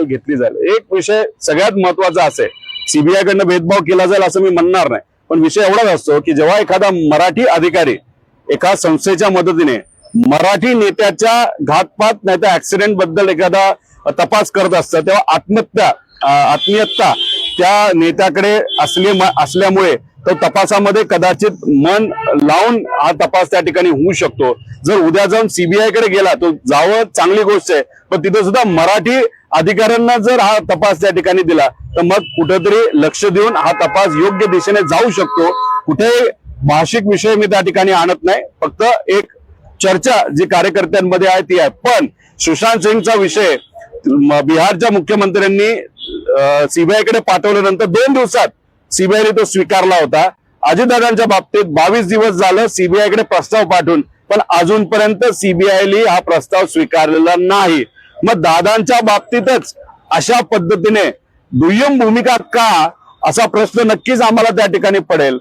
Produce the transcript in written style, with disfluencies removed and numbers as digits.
घेतली जाईल। एक विषय सगळ्यात महत्वाचा असेल, सीबीआय कडनं भेदभाव केला जाईल असं मी म्हणणार नाही, पण विषय एवढाच असतो की जेव्हा एखादा मराठी अधिकारी एका संस्थेच्या मदतीने मराठी नेत्याच्या घातपात नाही तर ऍक्सिडेंट बद्दल एखादा तपास करत असतं, तेव्हा आत्मीयता त्या नेत्याकडे असल्यामुळे तो तपासामध्ये कदाचित मन लावून हा तपास त्या ठिकाणी होऊ शकतो। जर उद्या जाऊन सीबीआय कडे गेला तो जावं, चांगली गोष्ट आहे, पण तिथे सुद्धा मराठी अधिकाऱ्यांना जर हा तपास त्या ठिकाणी दिला तर मग कुठेतरी लक्ष देऊन हा तपास योग्य दिशेने जाऊ शकतो। कुठे भाषिक विषय मी त्या ठिकाणी आणत नाही, फक्त एक चर्चा जी कार्यकर्त्यांमध्ये आहे ती आहे। पण सुशांत सिंगचा विषय बिहारच्या मुख्यमंत्र्यांनी सीबीआय कडे पाठवल्यानंतर 2 दिवसात सीबीआयने तो स्वीकारला होता। अजितदादांच्या बाबतीत 22 दिवस झालं सीबीआय कडे प्रस्ताव पाठवून, पण अजूनपर्यंत सीबीआयने हा प्रस्ताव स्वीकारलेला नाही। मग दादांच्या बाबतीतच अशा पद्धतीने दुय्यम भूमिका का, असा प्रश्न नक्कीच आम्हाला त्या ठिकाणी पडेल।